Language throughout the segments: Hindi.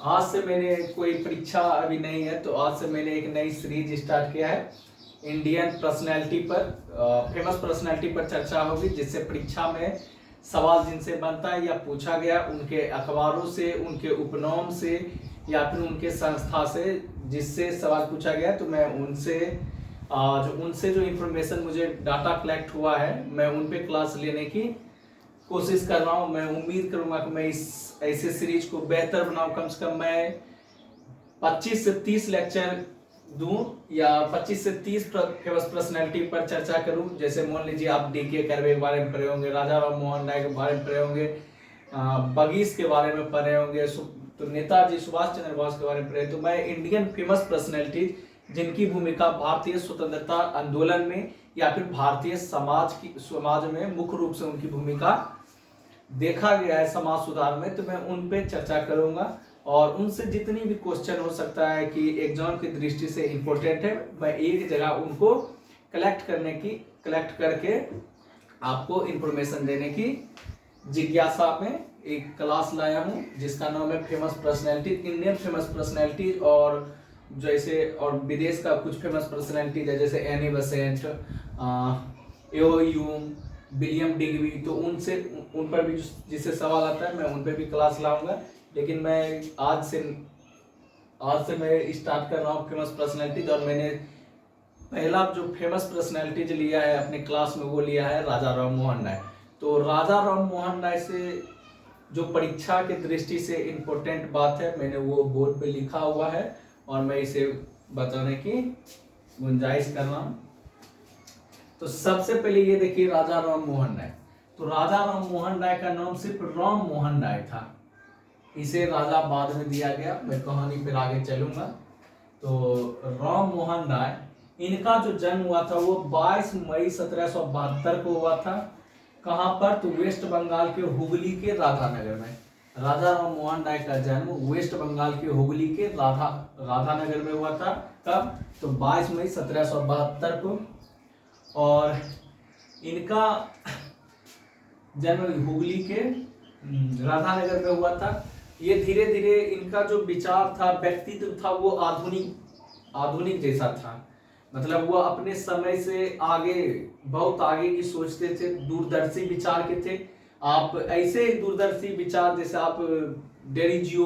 आज से मैंने कोई परीक्षा अभी नहीं है, तो आज से मैंने एक नई सीरीज स्टार्ट किया है इंडियन पर्सनैलिटी पर। फेमस पर्सनैलिटी पर चर्चा होगी, जिससे परीक्षा में सवाल जिनसे बनता है या पूछा गया उनके अखबारों से, उनके उपनाम से या फिर उनके संस्था से जिससे सवाल पूछा गया, तो मैं उनसे जो इन्फॉर्मेशन मुझे डाटा कलेक्ट हुआ है मैं उन पे क्लास लेने की कोशिश कर रहा हूँ। मैं उम्मीद करूंगा कि मैं इस ऐसे सीरीज को बेहतर बनाऊं। कम से कम मैं 25 से 30 लेक्चर दूं या 25 से 30 फेमस पर्सनैलिटी पर चर्चा करूं। जैसे मान लीजिए आप डीके कर्वे के बारे में पढ़े होंगे, राजा राम मोहन राय के बारे में पढ़े होंगे, बगीश के बारे में पढ़े होंगे, तो नेताजी सुभाष चंद्र बोस के बारे में पढ़े। तो मैं इंडियन फेमस पर्सनैलिटी जिनकी भूमिका भारतीय स्वतंत्रता आंदोलन में या फिर भारतीय समाज में मुख्य रूप से उनकी भूमिका देखा गया है समाज सुधार में, तो मैं उन पे चर्चा करूंगा और उनसे जितनी भी क्वेश्चन हो सकता है कि एग्जाम की दृष्टि से इम्पोर्टेंट है, मैं एक जगह उनको कलेक्ट करके आपको इंफॉर्मेशन देने की जिज्ञासा में एक क्लास लाया हूं, जिसका नाम है famous personality, Indian famous personality. और जैसे और विदेश का कुछ फेमस पर्सनैलिटीज है, जैसे एनी बेसेंट, एओ यूम, विलियम डिग्बी, तो उन पर भी जिससे सवाल आता है मैं उन पर भी क्लास लाऊंगा। लेकिन मैं आज से मैं स्टार्ट कर रहा हूँ फेमस पर्सनैलिटीज, और मैंने पहला जो फेमस पर्सनैलिटीज लिया है अपने क्लास में वो लिया है राजा राम मोहन राय। तो राजा राम मोहन राय से जो परीक्षा की दृष्टि से इम्पोर्टेंट बात है मैंने वो बोर्ड पे लिखा हुआ है और मैं इसे बताने की गुंजाइश कर रहा हूँ। तो सबसे पहले ये देखिए राजा राम मोहन राय। तो राजा राम मोहन राय का नाम सिर्फ राम मोहन राय था, इसे राजा बाद में दिया गया। मैं कहानी पर आगे चलूंगा। तो राम मोहन राय, इनका जो जन्म हुआ था वो 22 मई 1772 को हुआ था। कहां पर? तो वेस्ट बंगाल के हुगली के राधानगर में। राजा राम मोहन राय का जन्म वेस्ट बंगाल के हुगली के राधानगर में हुआ था। कब? तो 22 मई 1772 को। और इनका जन्म हुगली के राधानगर में हुआ था। ये धीरे धीरे इनका जो विचार था, व्यक्तित्व था, वो आधुनिक जैसा था। मतलब वो अपने समय से आगे, बहुत आगे की सोचते थे, दूरदर्शी विचार के थे। आप ऐसे दूरदर्शी विचार जैसे आप डेरिजियो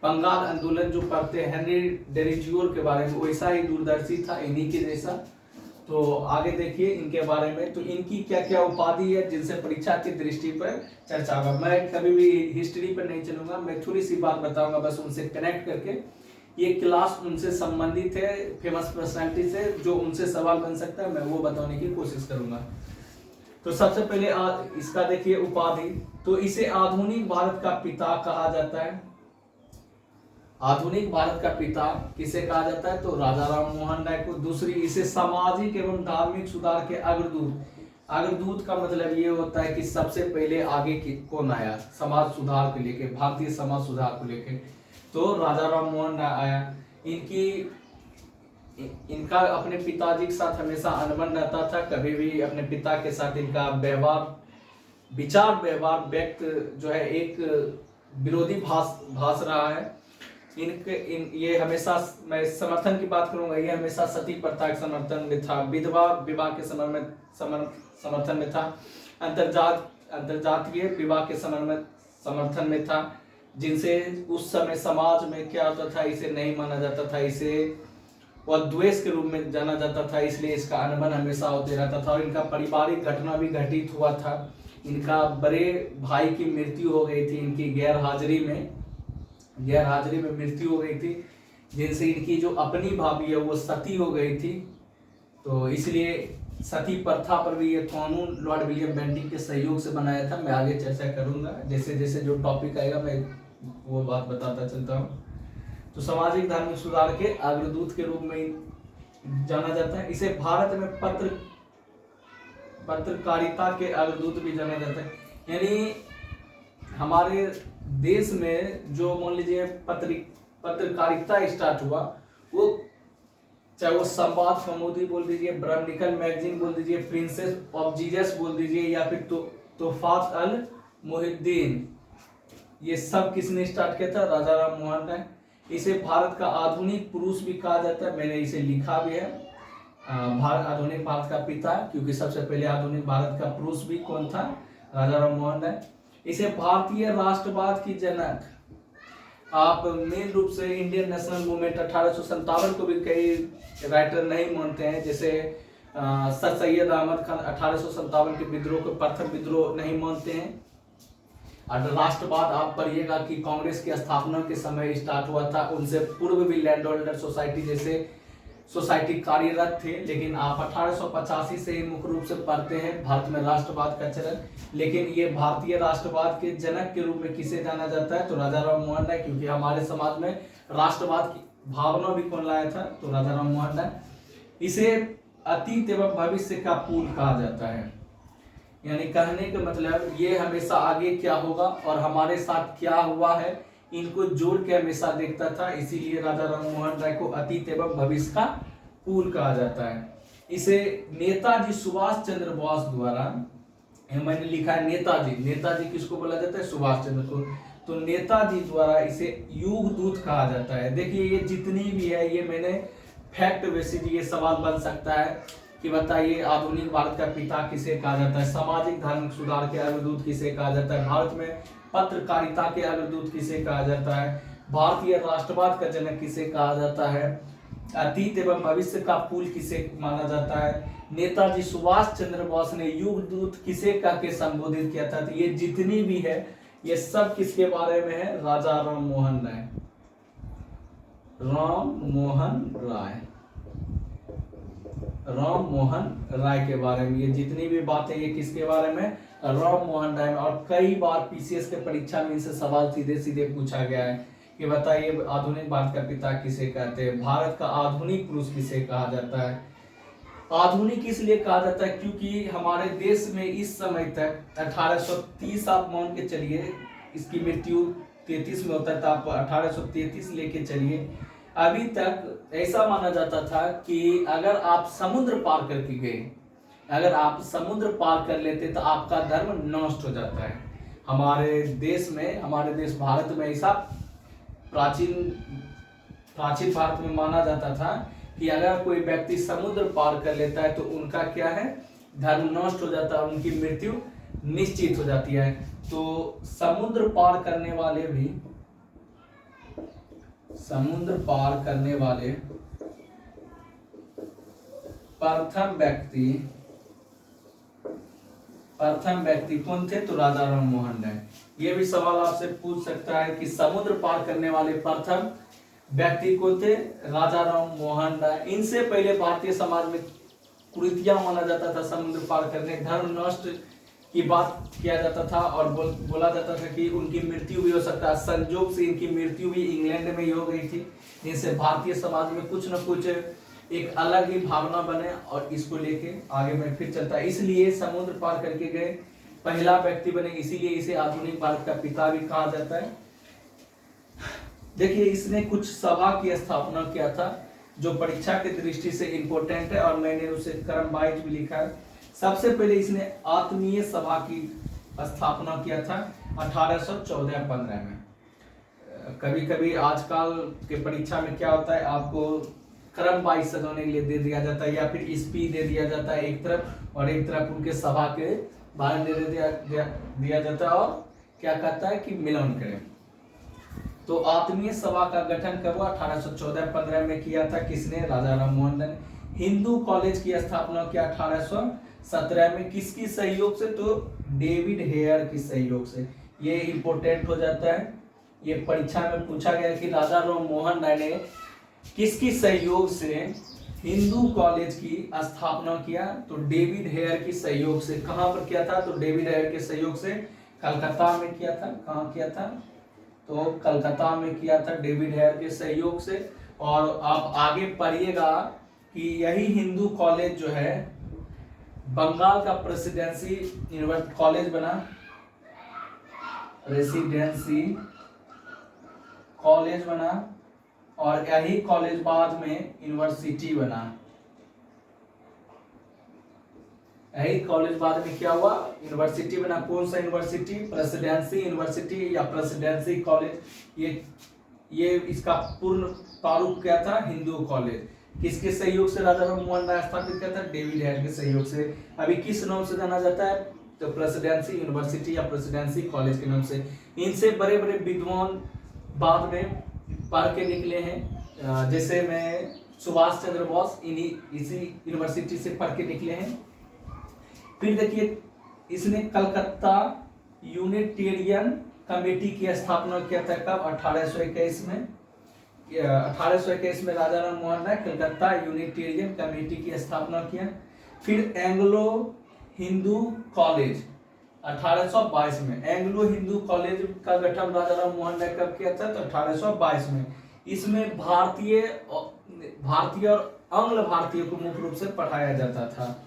बंगाल आंदोलन जो पढ़ते हैं हेनरी डेरिजियोर के बारे में, वैसा ही दूरदर्शी था, इन्हीं के जैसा। तो आगे देखिए इनके बारे में। तो इनकी क्या क्या उपाधि है जिनसे परीक्षा की दृष्टि पर चर्चा होगा। मैं कभी भी हिस्ट्री पर नहीं चलूंगा, मैं थोड़ी सी बात बताऊंगा बस उनसे कनेक्ट करके। ये क्लास उनसे संबंधित है, फेमस पर्सनैलिटी से, जो उनसे सवाल बन सकता है मैं वो बताने की कोशिश करूंगा। तो सबसे पहले इसका देखिए उपाधि। तो इसे आधुनिक भारत का पिता कहा जाता है। आधुनिक भारत का पिता किसे कहा जाता है? तो राजा राम मोहन राय को। दूसरी, इसे सामाजिक एवं धार्मिक सुधार के अग्रदूत का मतलब ये होता है कि सबसे पहले आगे कौन आया समाज सुधार को लेके, भारतीय समाज सुधार को लेके, तो राजा राम मोहन राय आया। इनका अपने पिताजी के साथ हमेशा अनबन रहता था। कभी भी अपने पिता के साथ इनका व्यवहार व्यक्त जो है एक विरोधी भास रहा है। ये हमेशा, मैं समर्थन की बात करूंगा, ये हमेशा सती प्रथा के समर्थन में था, विधवा विवाह के समर्थन में था, अंतरजातीय विवाह के समर्थन में था, जिनसे उस समय समाज में क्या होता था, इसे नहीं माना जाता था, इसे वह द्वेष के रूप में जाना जाता था, इसलिए इसका अनबन हमेशा होते रहता था। और इनका पारिवारिक घटना भी घटित हुआ था। इनका बड़े भाई की मृत्यु हो गई थी, इनकी गैर हाजिरी में मृत्यु हो गई थी, जिनसे इनकी जो अपनी भाभी है वो सती हो गई थी। तो इसलिए सती प्रथा पर भी ये कानून लॉर्ड विलियम बेंटिंक के सहयोग से बनाया था। मैं आगे चर्चा करूंगा, जैसे जैसे जो टॉपिक आएगा मैं वो बात बताता चलता हूँ। तो सामाजिक धार्मिक सुधार के अग्रदूत के रूप में जाना जाता है। इसे भारत में पत्रकारिता के अग्रदूत भी जाना जाता है। यानी हमारे देश में जो मान लीजिए पत्रकारिता स्टार्ट हुआ, वो चाहे वो संवाद कौमुदी बोल दीजिए, ब्रह्मनिकल मैगजीन बोल दीजिए, प्रिंसेस ऑफ जीसस बोल दीजिए, या फिर तोफात अल मुहिद्दीन, ये सब किसने स्टार्ट किया था? राजा राम मोहन राय। इसे भारत का आधुनिक पुरुष भी कहा जाता है, मैंने इसे लिखा भी है, आधुनिक भारत का पिता, क्योंकि सबसे पहले आधुनिक भारत का पुरुष भी कौन था? राजा राम मोहन राय। इसे भारतीय राष्ट्रवाद की जनक, आप मेन रूप से इंडियन नेशनल मूवमेंट 1857 को भी कई राइटर नहीं मानते हैं, जैसे सर सैयद अहमद खान 1857 के विद्रोह को प्रथम विद्रोह नहीं मानते हैं। और राष्ट्रवाद आप पढ़िएगा कि कांग्रेस की स्थापना के समय स्टार्ट हुआ था, उनसे पूर्व भी लैंड होल्डर सोसाइटी जैसे सोसाइटी कार्यरत थे, लेकिन आप 1885 से ही मुख्य रूप से पढ़ते हैं भारत में राष्ट्रवाद का चलन। लेकिन ये भारतीय राष्ट्रवाद के जनक के रूप में किसे जाना जाता है? तो राजा राम मोहन राय, क्योंकि हमारे समाज में राष्ट्रवाद की भावना भी कौन लाया था? तो राजा राम मोहन राय। इसे अतीत एवं भविष्य का पुल कहा जाता है, यानी कहने का मतलब ये हमेशा आगे क्या होगा और हमारे साथ क्या हुआ है, इनको जोड़ के हमेशा देखता था, इसीलिए राजा राम मोहन राय को अतीत एवं भविष्य का पुल कहा जाता है। इसे नेताजी सुभाष चंद्र बोस द्वारा, मैंने लिखा है नेताजी, नेताजी किसको बोला जाता है? सुभाष चंद्र को। तो नेताजी द्वारा इसे युग दूत कहा जाता है। देखिए ये जितनी भी है, ये मैंने फैक्ट बेसिस ये सवाल बन सकता है कि बताइए आधुनिक भारत का पिता किसे कहा जाता है, सामाजिक धार्मिक सुधार के अग्रदूत किसे कहा जाता है, भारत में पत्रकारिता के अग्रदूत किसे कहा जाता है, भारतीय राष्ट्रवाद का जनक किसे कहा जाता है, अतीत एवं भविष्य का पुल किसे माना जाता है, नेताजी सुभाष चंद्र बोस ने युग दूत किसे कह के संबोधित किया था। तो ये जितनी भी है ये सब किसके बारे में है? राजा राम मोहन राय, राम मोहन राय के बारे में। ये जितनी भी बातें ये किसके बारे में? राम मोहन राय में। और कई बार पीसीएस के परीक्षा में इनसे सवाल सीधे सीधे पूछा गया है कि बताइए आधुनिक भारत का पिता किसे कहते हैं, भारत का आधुनिक पुरुष किसे कहा जाता है। आधुनिक इसलिए कहा जाता है क्योंकि हमारे देश में इस समय तक 1830 आप मान के चलिए, इसकी मृत्यु 33 में होता था, आप 1833 लेके चलिए, अभी तक ऐसा माना जाता था कि अगर आप समुद्र पार करके गए, अगर आप समुद्र पार कर लेते तो आपका धर्म नष्ट हो जाता है। हमारे देश में, हमारे देश भारत में ऐसा प्राचीन भारत में माना जाता था कि अगर कोई व्यक्ति समुद्र पार कर लेता है तो उनका क्या है? धर्म नष्ट हो जाता है, उनकी मृत्यु निश्चित हो जाती है। तो समुद्र पार करने वाले भी, समुद्र पार करने वाले प्रथम व्यक्ति कौन थे? तो राजा राम मोहन राय। ये भी सवाल आपसे पूछ सकता है कि समुद्र पार करने वाले प्रथम व्यक्ति कौन थे? राजा राम मोहन राय। इनसे पहले भारतीय समाज में कुरीतियां माना जाता था, समुद्र पार करने, धर्म नष्ट की बात किया जाता था और बोला जाता था कि उनकी मृत्यु भी हो सकता है। संजोग से इनकी मृत्यु भी इंग्लैंड में ही हो गई थी, जिनसे भारतीय समाज में कुछ न कुछ एक अलग ही भावना बने और इसको लेके आगे में फिर चलता है। इसलिए समुद्र पार करके गए पहला व्यक्ति बने, इसीलिए इसे आधुनिक भारत का पिता भी कहा जाता है। देखिए इसने कुछ सभा की स्थापना किया था जो परीक्षा की दृष्टि से इंपॉर्टेंट है और मैंने उसे क्रम वाइज भी लिखा है। सबसे पहले इसने आत्मीय सभा की स्थापना किया था 1814-15 में। कभी कभी आजकल के परीक्षा में क्या होता है, आपको क्रम वाइज सजाने के लिए दे दिया जाता है या फिर स्पीच दे दिया जाता है एक तरफ और एक तरफ उनके सभा के बारे में दे दिया जाता है और क्या कहता है कि मिलन करें। तो आत्मीय सभा का गठन कब हुआ? 1814-15 में किया था। किसने? राजा राम मोहन राय ने। हिंदू कॉलेज की स्थापना किया 1817 में। किसकी सहयोग से? तो डेविड हेयर की सहयोग से। ये इंपोर्टेंट हो जाता है, ये परीक्षा में पूछा गया कि राजा राम मोहन राय ने किसकी सहयोग से हिंदू कॉलेज की स्थापना किया? तो डेविड हेयर की सहयोग से। कहां पर किया था? तो डेविड हेयर के सहयोग से कलकत्ता में किया था। कहां किया था? तो कलकत्ता में किया था डेविड हेयर के सहयोग से। और आप आगे पढ़िएगा कि यही हिंदू कॉलेज जो है बंगाल का प्रेसिडेंसी कॉलेज बना, रेसिडेंसी कॉलेज बना और यही कॉलेज बाद में यूनिवर्सिटी बना। यही कॉलेज बाद में क्या हुआ, यूनिवर्सिटी बना। कौन सा यूनिवर्सिटी, प्रेसिडेंसी यूनिवर्सिटी या प्रेसिडेंसी कॉलेज। ये इसका पूर्ण प्रारूप क्या था, हिंदू कॉलेज। किसके सहयोग से राजा राम मोहन राय स्थापित किया था, डेविड हेड के सहयोग से। अभी किस नाम से जाना जाता है, तो प्रेसिडेंसी यूनिवर्सिटी या प्रेसिडेंसी कॉलेज के नाम से। इनसे बड़े बड़े विद्वान बाद में पढ़ के निकले हैं, जैसे मैं सुभाष चंद्र बोस इसी यूनिवर्सिटी से पढ़ के निकले हैं। फिर देखिए इसने कलकत्ता यूनिटेरियन कमेटी की स्थापना किया था कब, 1821 में। 1821 में राजा राम मोहन राय कलकत्ता यूनिटेरियन कमेटी की स्थापना किया। फिर एंग्लो हिंदू कॉलेज 1822 में। एंग्लो हिंदू कॉलेज का गठन राजा राम मोहन राय कब किया था, तो 1822 में। इसमें भारतीय और आंग्ल भारतीय को मुख्य रूप से पढ़ाया जाता था।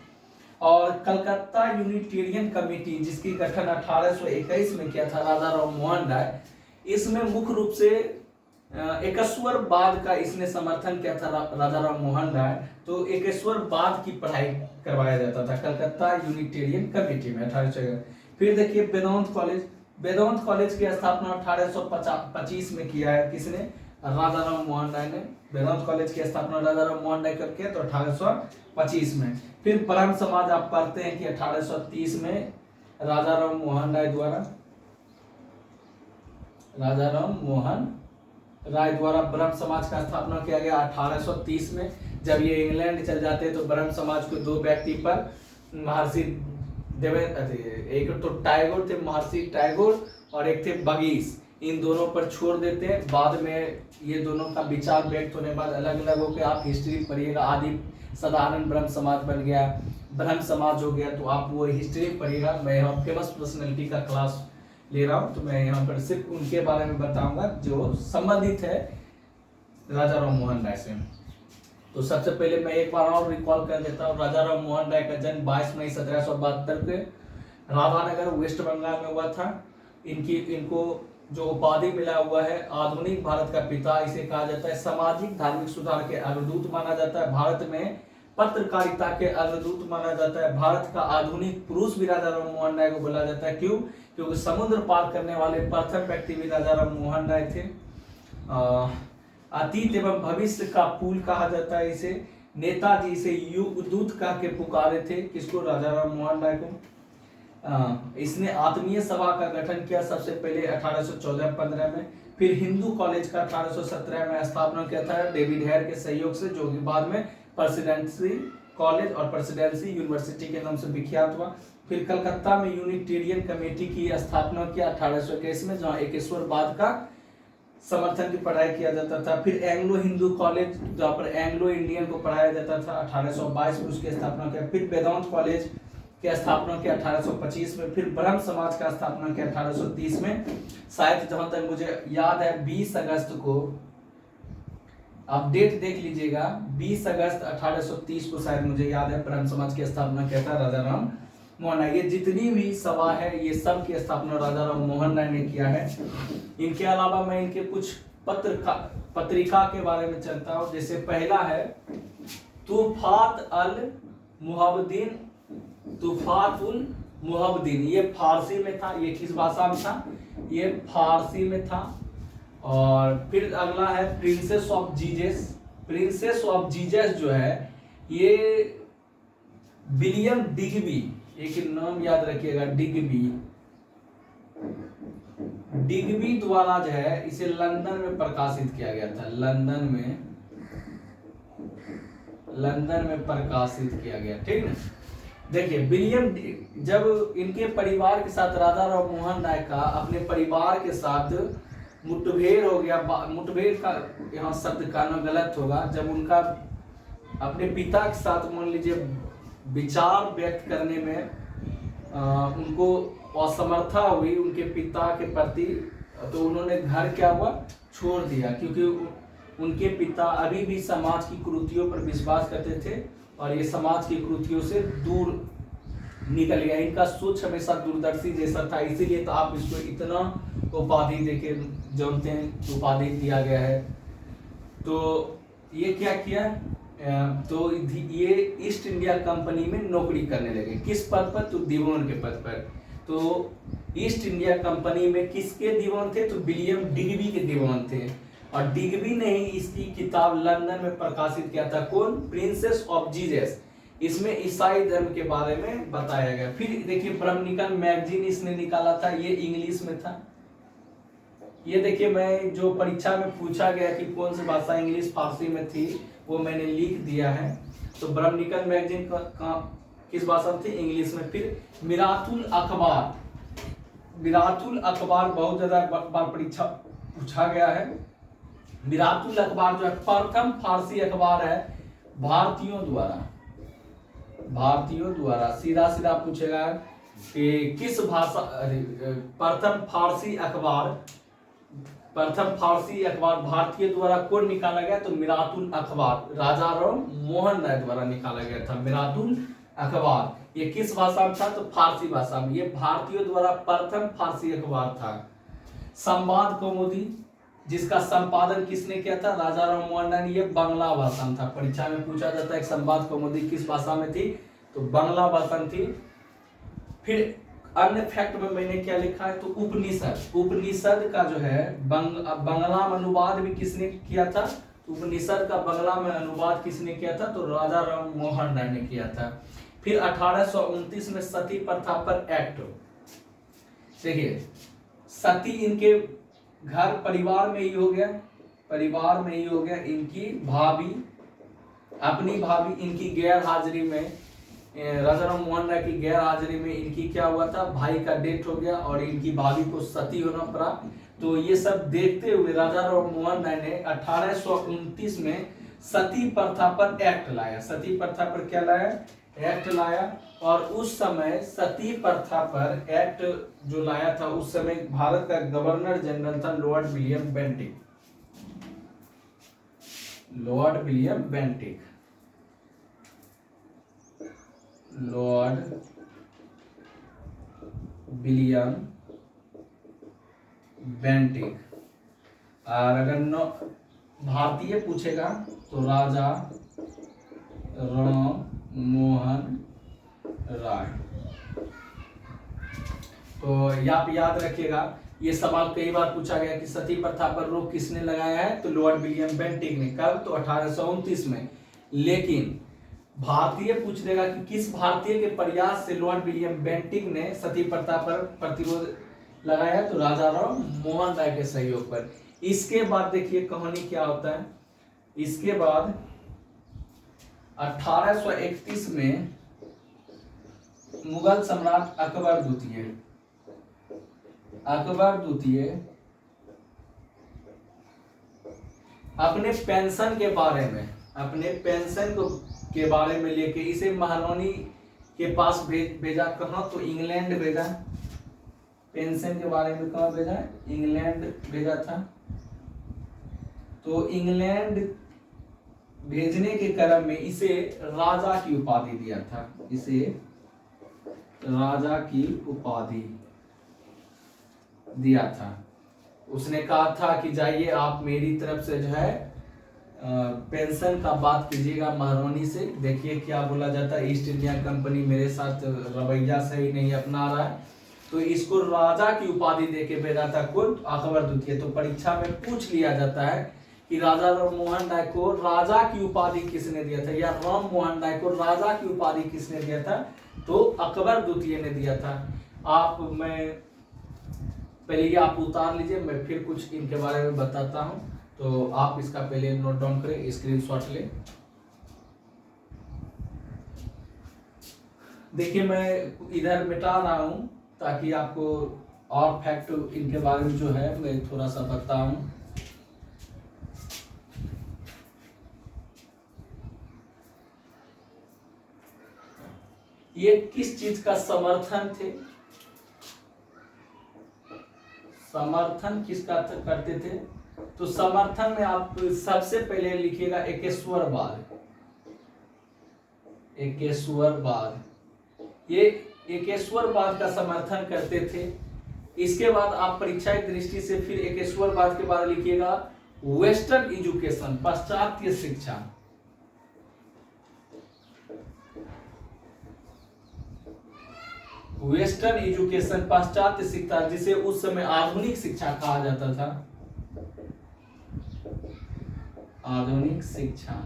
और कलकत्ता यूनिटेरियन कमेटी जिसकी गठन 1821 में किया था राजा राम मोहन राय, इसमें मुख्य रूप से एकेश्वरवाद का इसने समर्थन किया था राजा राम मोहन राय। तो एकेश्वरवाद की पढ़ाई करवाया जाता था कलकत्ता यूनिटेरियन कमेटी में 1821। फिर देखिए वेदांत कॉलेज की स्थापना 1825 में किया है किसने, राजा राम मोहन राय ने। वेदांत कॉलेज की स्थापना राजा राम मोहन राय कब किया, तो 1825 में। फिर ब्रह्म समाज आप पढ़ते हैं कि 1830 में राजा राम मोहन राय द्वारा ब्रह्म समाज का स्थापना किया गया 1830 में। जब ये इंग्लैंड चल जाते हैं तो ब्रह्म समाज को दो व्यक्ति पर, महर्षि एक तो टैगोर थे, महर्षि टैगोर, और एक थे बगीश, इन दोनों पर छोड़ देते हैं। बाद में ये दोनों का विचार व्यक्त होने के बाद अलग अलग होकर आप हिस्ट्री पढ़िएगा। आदि साधारण ब्रह्म समाज बन गया, ब्रह्म समाज हो गया, तो आप वो हिस्ट्री पढ़िएगा। मैं यहाँ फेमस पर्सनैलिटी का क्लास ले रहा हूँ, तो मैं यहाँ पर सिर्फ उनके बारे में बताऊंगा जो संबंधित है राजा राम मोहन राय से। तो सबसे पहले मैं एक बार और रिकॉल कर देता हूँ। राजा राम मोहन राय का जन्म 22 मई 1772 के राधानगर वेस्ट बंगाल में हुआ था। इनको जो उपाधि मिला हुआ है आधुनिक भारत का पिता, इसे कहा जाता है। सामाजिक धार्मिक सुधार के अग्रदूत माना जाता है। भारत में पत्रकारिता के अग्रदूत माना जाता है। भारत का आधुनिक पुरुष भी राजा राम मोहन राय को बोला जाता है। क्यों, क्योंकि समुद्र पार करने वाले प्रथम व्यक्ति भी राजा राम मोहन राय थे। अतीत एवं भविष्य का पुल कहा जाता है इसे। नेताजी इसे युगदूत कह के पुकारे थे, किसको, राजा राम मोहन राय को। इसने आत्मीय सभा का गठन किया सबसे पहले 1814-15 में। फिर हिंदू कॉलेज का 1817 में स्थापना किया था डेविड हेयर के सहयोग से, जो कि बाद में प्रेसिडेंसी कॉलेज और प्रेसिडेंसी यूनिवर्सिटी के नाम से विख्यात हुआ। फिर कलकत्ता में यूनिटेरियन कमेटी की स्थापना किया 1821 में, जहाँ एकेश्वरवाद का समर्थन की पढ़ाई किया जाता था। फिर एंग्लो हिंदू कॉलेज जहाँ पर एंग्लो इंडियन को पढ़ाया जाता था 1822 में, उसकी स्थापना किया। फिर वेदांत कॉलेज की स्थापना किया 1825 में। फिर ब्रह्म समाज का स्थापना किया 1830 में। शायद जहां तक मुझे याद है 20 अगस्त को, आप डेट देख लीजिएगा, 20 अगस्त 1830 को शायद मुझे याद है ब्रह्म समाज की स्थापना किया था राजा राम मोहन राय। ये जितनी भी सभा है ये सब की स्थापना राजा राम मोहन राय ने किया है। इनके अलावा मैं इनके कुछ पत्रिका के बारे में चलता हूँ। जैसे पहला है तुफात उल मुहब्बदीन, ये फारसी में था। ये किस भाषा में था, ये फारसी में था। और फिर अगला है princess of Jesus. Princess of Jesus जो है ये विलियम डिग्बी, एक नाम याद रखिएगा, डिग्बी द्वारा जो है इसे लंदन में प्रकाशित किया गया था। लंदन में प्रकाशित किया गया, ठीक ना। देखिए विलियम, जब इनके परिवार के साथ राजा राम मोहन राय का अपने परिवार के साथ मुठभेड़ हो गया, मुठभेड़ का यहाँ शब्द कहना गलत होगा, जब उनका अपने पिता के साथ मान लीजिए विचार व्यक्त करने में उनको असमर्था हुई उनके पिता के प्रति, तो उन्होंने घर क्या हुआ, छोड़ दिया। क्योंकि उनके पिता अभी भी समाज की कुरीतियों पर विश्वास करते थे और ये समाज की कुरीतियों से दूर निकल गया। इनका सोच हमेशा दूरदर्शी जैसा था, इसीलिए तो आप इसको इतना उपाधि देके जानते हैं, उपाधि दिया गया है। तो ये क्या किया, तो ये ईस्ट इंडिया कंपनी में नौकरी करने लगे। किस पद पर? तो दीवान के पद पर। तो ईस्ट इंडिया कंपनी में किसके दीवान थे? तो विलियम डिग्बी के दीवान थे। और डिग्बी ने ही इसकी किताब लंदन में प्रकाशित किया था। कौन? Princess of Jesus. इसमें ईसाई धर्म के बारे में बताया गया। फिर देखिए ब्रह्मनिकल मैगजीन इसने निकाला था, ये इंग्लिश में था। ये देखिए मैं जो परीक्षा में पूछा गया कि कौन सी भाषा इंग्लिश फारसी में थी, वो मैंने लिख दिया है। तो ब्रह्मनिकल मैगजीन का किस भाषा में थी? इंग्लिश में। फिर मिरातुल अखबार, मिरातुल अखबार बहुत ज्यादा बार परीक्षा पूछा गया है। मिरातुल अखबार जो है प्रथम फारसी अखबार है भारतीयों द्वारा। सीधा सीधा पूछेगा कि किस भाषा, प्रथम फारसी अखबार भारतीय द्वारा कौन निकाला गया? तो मिरातुल अखबार राजा राम मोहन राय द्वारा निकाला गया था। मिरातुल अखबार ये किस भाषा में था? तो फारसी भाषा में। ये भारतीयों द्वारा प्रथम फारसी अखबार था। संवाद कौमुदी जिसका संपादन किसने किया था? राजा राम मोहन राय। ये बांग्ला भाषा में था। परीक्षा में पूछा जाता है संवाद कौमुदी किस भाषा में थी? तो बांग्ला भाषा में थी। फिर अन्य फैक्ट में मैंने क्या लिखा है? तो उपनिषद का जो है बांग्ला में अनुवाद भी किसने किया था? उपनिषद का बांग्ला में अनुवाद किसने किया था? तो राजा राम मोहन राय ने किया था। फिर 1829 में सती प्रथा पर एक्ट। देखिए सती इनके घर परिवार में ही हो गया। इनकी भाभी, अपनी भाभी इनकी गैर हाजिरी में, राजा राम मोहन राय की गैर हाजिरी में इनकी क्या हुआ था? भाई का डेथ हो गया और इनकी भाभी को सती होना पड़ा। तो ये सब देखते हुए राजा राम मोहन राय ने 1829 में सती प्रथा पर एक्ट लाया। सती प्रथा पर क्या लाया? एक्ट लाया। और उस समय सती प्रथा पर एक्ट जो लाया था, उस समय भारत का गवर्नर जनरल था Lord William Bentinck. Lord William Bentinck. और अगर भारतीय पूछेगा तो राजा राम मोहन राय। तो आप याद रखिएगा, ये सवाल कई बार पूछा गया कि सती प्रथा पर रोक किसने लगाया है? तो लॉर्ड विलियम बेंटिक ने। कब? तो 1829 में। लेकिन भारतीय पूछ देगा कि किस भारतीय के प्रयास से लॉर्ड विलियम बेंटिक ने सती प्रथा पर प्रतिरोध लगाया? तो राजा राम मोहन राय के सहयोग पर। इसके बाद देखिए कहानी क्या होता है। इसके बाद 1831 में मुगल सम्राट अकबर द्वितीय अपने पेंशन के बारे में लेके इसे महारानी के पास भेजा। कहाँ? तो इंग्लैंड भेजा। पेंशन के बारे में कहाँ भेजा? इंग्लैंड भेजा था। तो इंग्लैंड भेजने के क्रम में इसे राजा की उपाधि दिया था। इसे राजा की उपाधि दिया था। उसने कहा था कि जाइए आप मेरी तरफ से जो है पेंशन का बात कीजिएगा महारानी से। देखिए क्या बोला जाता है, ईस्ट इंडिया कंपनी मेरे साथ रवैया सही नहीं अपना रहा है। तो इसको राजा की उपाधि देके भेजा था। कौन? अकबर द्वितीय। तो परीक्षा में पूछ लिया जाता है कि राजा राम मोहन राय को राजा की उपाधि किसने दिया था, या राम मोहन राय को राजा की उपाधि किसने दिया था? तो अकबर द्वितीय ने दिया था। मैं पहले ये आप उतार लीजिए, मैं फिर कुछ इनके बारे में बताता हूं। तो आप इसका पहले नोट डाउन करें, स्क्रीनशॉट ले। देखिए मैं इधर मिटा रहा हूं ताकि आपको और फैक्ट इनके बारे में जो है मैं थोड़ा सा बताऊं। ये किस चीज का समर्थन थे? समर्थन किसका करते थे? तो समर्थन में आप सबसे पहले लिखिएगा एकेश्वरवाद। ये एकेश्वरवाद का समर्थन करते थे। इसके बाद आप परीक्षा की दृष्टि से फिर एकेश्वरवाद के बाद लिखिएगा वेस्टर्न एजुकेशन, पाश्चात्य शिक्षा। वेस्टर्न एजुकेशन, पाश्चात्य शिक्षा, जिसे उस समय आधुनिक शिक्षा कहा जाता था, आधुनिक शिक्षा,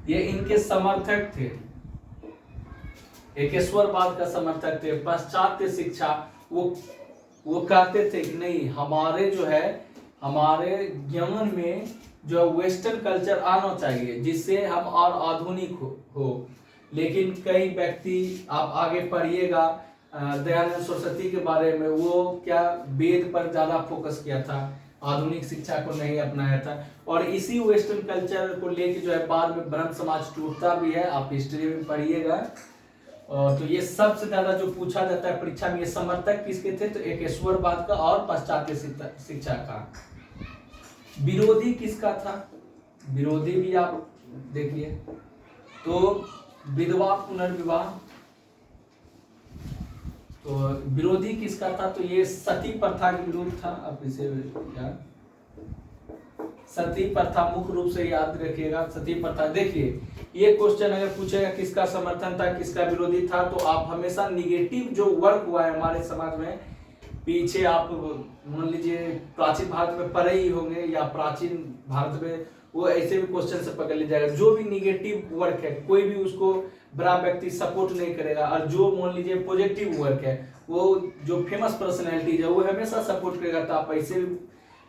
ये इनके समर्थक थे, एकेश्वरवाद का समर्थक थे। पाश्चात्य शिक्षा, वो कहते थे कि नहीं, हमारे जो है, हमारे ज्ञान में जो वेस्टर्न कल्चर आना चाहिए, जिससे हम और आधुनिक हो। लेकिन कई व्यक्ति, आप आगे पढ़िएगा दयानंद सरस्वती के बारे में, वो क्या वेद पर ज्यादा फोकस किया था, आधुनिक शिक्षा को नहीं अपनाया था। और इसी वेस्टर्न कल्चर को लेके जो है बाद में ब्रह्म समाज टूटता भी है, आप हिस्ट्री में पढ़िएगा। तो ये सबसे ज्यादा जो पूछा जाता है परीक्षा में, ये समर्थक किसके थे, तो एकेश्वरवाद का और पाश्चात्य शिक्षा का। विरोधी किसका था, विरोधी भी आप देखिए, तो विधवा पुनर्विवाह, तो विरोधी किसका था, तो ये सती प्रथा के विरुद्ध था। अब इसे सती प्रथा मुख्य रूप से याद रखिएगा, सती प्रथा। देखिए ये क्वेश्चन अगर पूछेगा किसका समर्थन था, किसका विरोधी था, तो आप हमेशा निगेटिव जो वर्क हुआ है हमारे समाज में, पीछे आप मान लीजिए प्राचीन भारत में पढ़े ही होंगे, या प्राचीन भारत में, वो ऐसे भी क्वेश्चन से पकड़ लीजिएगा। जो भी निगेटिव वर्क है, कोई भी उसको बड़ा व्यक्ति सपोर्ट नहीं करेगा, और जो मान लीजिए पॉजिटिव वर्क है, वो जो फेमस पर्सनैलिटीज है, वो हमेशा सपोर्ट करेगा। तो आप ऐसे भी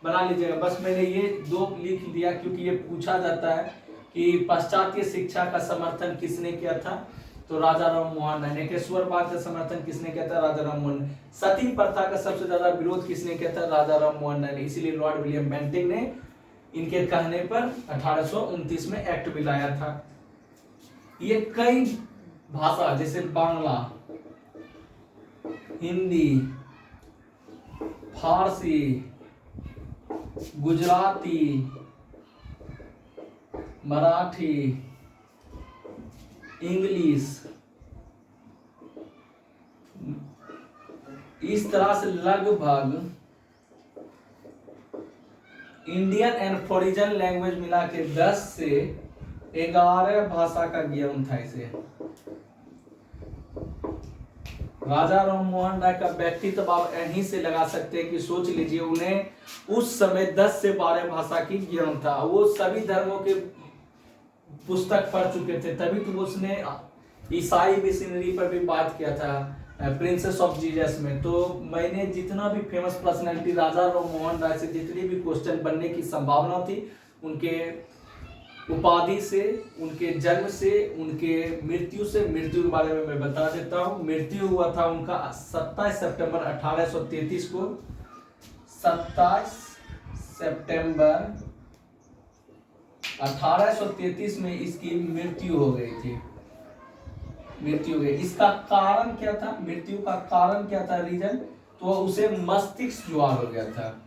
बना लीजिएगा। बस मैंने ये दो लिख दिया क्योंकि ये पूछा जाता है कि पाश्चात्य शिक्षा का समर्थन किसने किया था, तो राजा राम मोहन राय। एकेश्वरवाद का समर्थन किसने किया था, राजा राम मोहन। सती प्रथा का सबसे ज्यादा विरोध किसने किया था, राजा राम मोहन राय ने। इसीलिए लॉर्ड विलियम बेंटिंक ने इनके कहने पर 1829 में एक्ट भी लाया था। ये कई भाषा जैसे बांग्ला, हिंदी, फारसी, गुजराती, मराठी, इंग्लिश, इस तरह से लगभग इंडियन एंड फॉरिजन लैंग्वेज मिला के 10 से 11 भाषा का ज्ञान था इसे। राजा राम मोहन राय का व्यक्तित्व आप यहीं से लगा सकते हैं कि सोच लीजिए, उन्हें उस समय 10 से 12 भाषा की ज्ञान था। वो सभी धर्मों के पुस्तक पढ़ चुके थे, तभी तो उसने ईसाई मिशनरी पर भी बात किया था, प्रिंसेस ऑफ जीसस में। तो मैंने जितना भी फेमस पर्सनैलिटी राजा राम मोहन राय से जितनी भी क्वेश्चन बनने की संभावना थी, उनके उपाधि से, उनके जन्म से, उनके मृत्यु से, मृत्यु के बारे में मैं बता देता हूँ। मृत्यु हुआ था उनका 27 सितंबर 1833 को। 27 सितंबर 1833 में इसकी मृत्यु हो गई थी, मृत्यु हो गई। इसका कारण क्या था, मृत्यु का कारण क्या था, रीजन, तो उसे मस्तिष्क ज्वार हो गया था।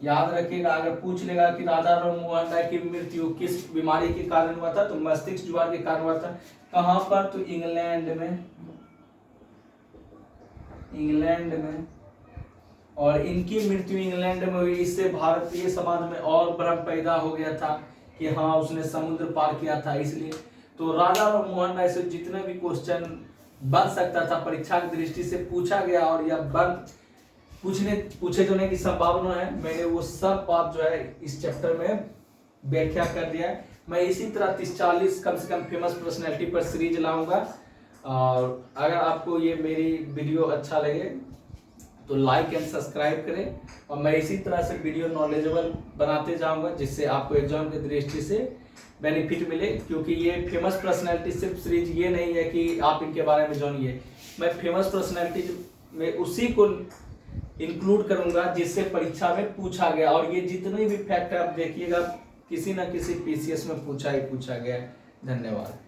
याद रखिएगा, अगर पूछ लेगा कि राजा राम मोहन राय की मृत्यु किस बीमारी के कारण हुआ था, तो मस्तिष्क ज्वार के कारण हुआ था। कहां पर, तो इंग्लैंड में, इंग्लैंड में। और इनकी मृत्यु इंग्लैंड में हुई। इससे भारतीय समाज में और भ्रम पैदा हो गया था कि हाँ उसने समुद्र पार किया था, इसलिए। तो राजा राम मोहन राय से जितने भी क्वेश्चन बन सकता था परीक्षा की दृष्टि से पूछा गया, और यह पूछे जाने की संभावना है, मैंने वो सब बात जो है इस चैप्टर में व्याख्या कर दिया है। मैं इसी तरह 30-40 कम से कम फेमस पर्सनैलिटी पर सीरीज लाऊंगा। और अगर आपको ये मेरी वीडियो अच्छा लगे तो लाइक एंड सब्सक्राइब करें, और मैं इसी तरह से वीडियो नॉलेजेबल बनाते जाऊंगा, जिससे आपको एग्जाम की दृष्टि से बेनिफिट मिले। क्योंकि ये फेमस पर्सनैलिटी सिर्फ सीरीज ये नहीं है कि आप इनके बारे में जानिए, मैं फेमस पर्सनैलिटी में उसी को इंक्लूड करूंगा जिससे परीक्षा में पूछा गया। और ये जितने भी फैक्ट आप देखिएगा किसी न किसी पीसीएस में पूछा ही पूछा गया। धन्यवाद।